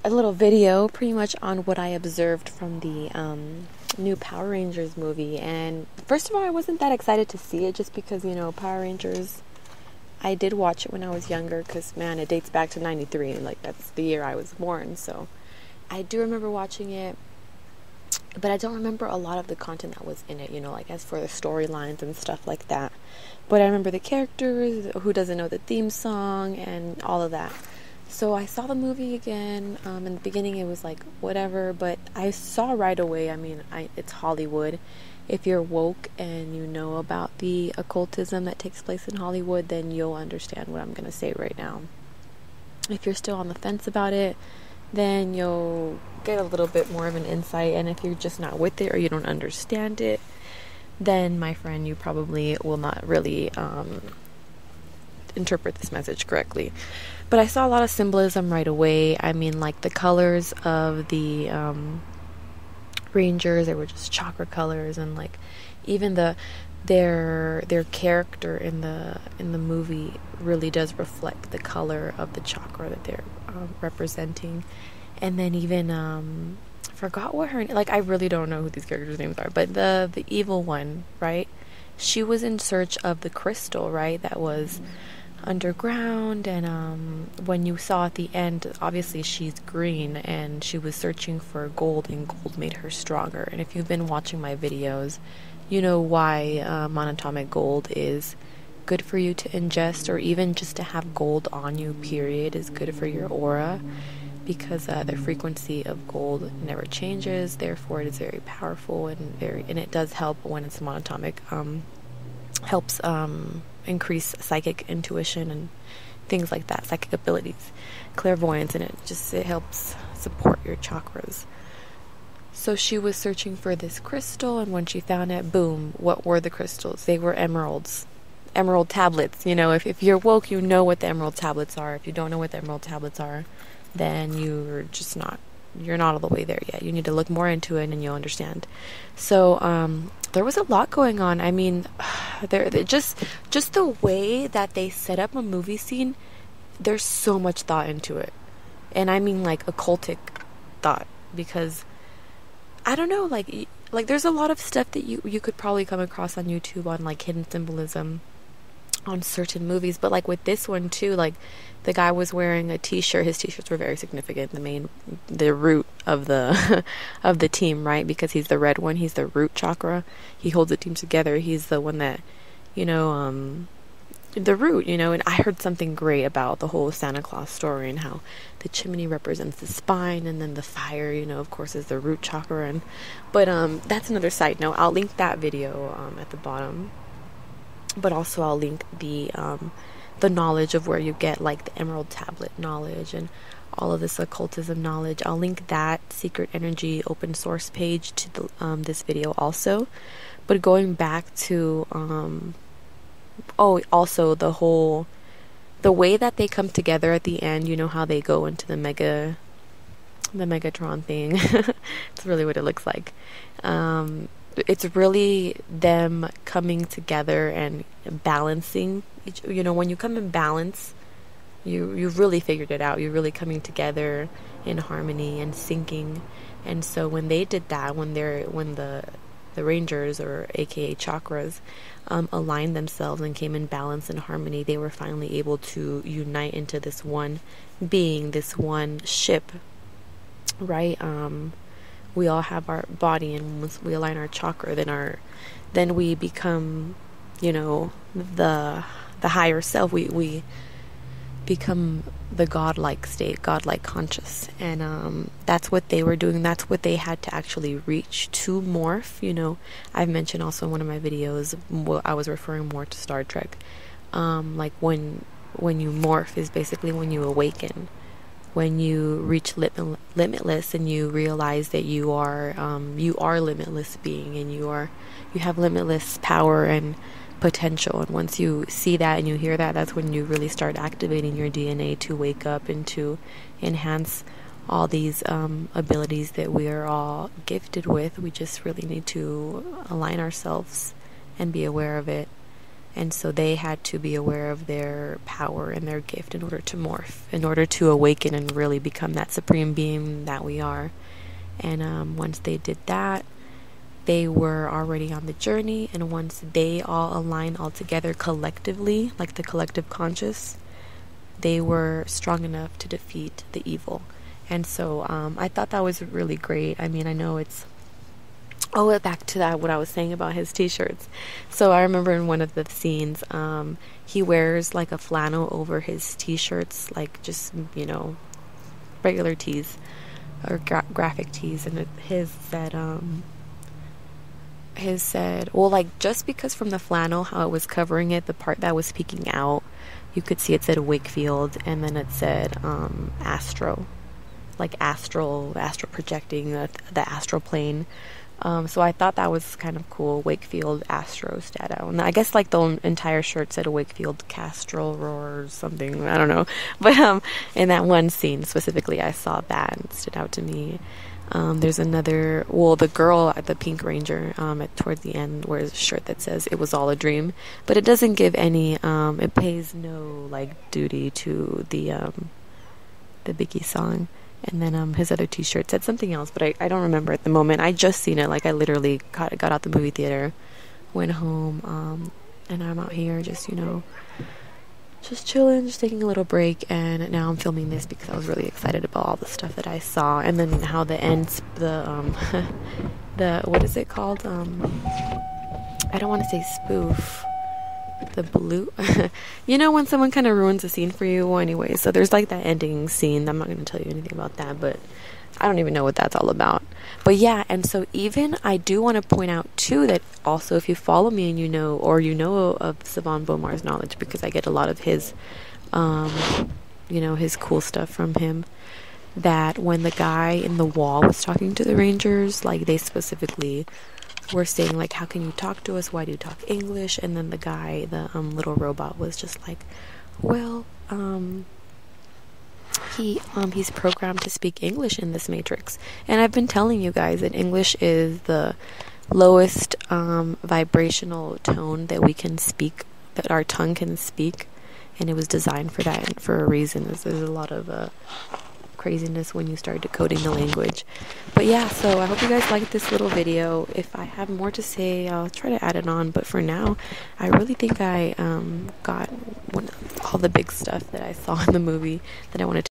a little video pretty much on what I observed from the new Power Rangers movie. And first of all, I wasn't that excited to see it just because, Power Rangers, I did watch it when I was younger because, man, it dates back to 93, and like that's the year I was born. So I do remember watching it, but I don't remember a lot of the content that was in it, like as for the storylines and stuff like that. But I remember the characters, who doesn't know the theme song, and all of that. So I saw the movie again. In the beginning it was like whatever, but I saw right away, it's Hollywood. If you're woke and you know about the occultism that takes place in Hollywood, then you'll understand what I'm going to say right now. If you're still on the fence about it, then you'll get a little bit more of an insight. And if you're just not with it or you don't understand it, then, my friend, you probably will not really interpret this message correctly. But I saw a lot of symbolism right away. Like the colors of the Rangers, they were just chakra colors, and like even their character in the movie really does reflect the color of the chakra that they're representing. And then even forgot what her, like, I really don't know who these characters' names are, but the evil one, right? She was in search of the crystal, right? That was underground, and when you saw at the end, obviously she's green, and she was searching for gold, and gold made her stronger. And if you've been watching my videos, you know why monatomic gold is good for you to ingest, or even just to have gold on you, period, is good for your aura, because the frequency of gold never changes. Therefore, it is very powerful and it does help when it's monatomic. Helps increase psychic intuition and things like that, psychic abilities, clairvoyance, and it helps support your chakras. So she was searching for this crystal, and when she found it, boom, what were the crystals? They were emeralds. Emerald tablets. If you're woke, you know what the emerald tablets are. If you don't know what the emerald tablets are, then you're not all the way there yet. You need to look more into it and you'll understand. So there was a lot going on. They're just the way that they set up a movie scene, there's so much thought into it. And like occultic thought, because I don't know, like there's a lot of stuff that you could probably come across on YouTube on like hidden symbolism on certain movies, but like with this one too, like the guy was wearing a t-shirt. His t-shirts were very significant, the root of the of the team, right? Because he's the red one, he's the root chakra, he holds the team together, he's the one that the root, and I heard something great about the whole Santa Claus story and how the chimney represents the spine, and then the fire, of course, is the root chakra. But that's another side note. I'll link that video at the bottom, but also I'll link the knowledge of where you get like the emerald tablet knowledge and all of this occultism knowledge. I'll link that Secret Energy open source page to this video also. But going back to also the way that they come together at the end, how they go into the Megatron thing. It's really what it looks like. It's really them coming together and balancing each, when you come in balance, you've really figured it out. You're really coming together in harmony and syncing. And so when they did that, when the Rangers, or aka chakras, aligned themselves and came in balance and harmony, they were finally able to unite into this one being, this one ship, right? We all have our body, and once we align our chakra, then we become, the higher self. We become the godlike state, godlike conscious. And that's what they were doing. That's what they had to actually reach to morph. I've mentioned also in one of my videos, I was referring more to Star Trek. Like when you morph is basically when you awaken, when you reach limitless, and you realize that you are limitless being, and you have limitless power and potential. And once you see that and you hear that, that's when you really start activating your DNA to wake up and to enhance all these abilities that we are all gifted with. We just really need to align ourselves and be aware of it. And so they had to be aware of their power and their gift in order to morph, in order to awaken and really become that supreme being that we are. And once they did that, they were already on the journey. And once they all align all together collectively, like the collective conscious, they were strong enough to defeat the evil. And so I thought that was really great. I mean, I know it's... Oh, back to that, what I was saying about his t-shirts. So I remember in one of the scenes, he wears like a flannel over his t-shirts, like just, you know, regular tees or graphic tees. And his said, well, like, just because from the flannel, how it was covering it, the part that was peeking out, you could see it said Wakefield, and then it said astro, like astral projecting the astral plane. So I thought that was kind of cool. Wakefield Astro Stato. And I guess like the entire shirt said Wakefield Castrol Roar or something. I don't know. But in that one scene specifically, I saw that and it stood out to me. There's another, well, the girl at the Pink Ranger towards the end wears a shirt that says "It was all a dream," but it doesn't give any. It pays no like duty to the Biggie song. And then his other t-shirt said something else, but I don't remember at the moment. I just seen it. Like, I literally got out the movie theater, went home, and I'm out here just, you know, just chilling, just taking a little break. And now I'm filming this because I was really excited about all the stuff that I saw. And then how the ends, the what is it called? I don't want to say spoof. The blue, you know, when someone kind of ruins a scene for you. Well, anyway, so there's like that ending scene. I'm not going to tell you anything about that, but I don't even know what that's all about. But yeah, and so even I do want to point out too that also if you follow me and you know, or you know of Savan Bomar's knowledge, because I get a lot of his, you know, his cool stuff from him, that when the guy in the wall was talking to the Rangers, like they specifically were saying like, how can you talk to us, why do you talk English? And then the guy, the little robot, was just like, well, he's programmed to speak English in this matrix. And I've been telling you guys that English is the lowest vibrational tone that we can speak, that our tongue can speak, and it was designed for that and for a reason. There's a lot of craziness when you start decoding the language. But yeah, so I hope you guys liked this little video. If I have more to say, I'll try to add it on, but for now I really think I got all the big stuff that I saw in the movie that I wanted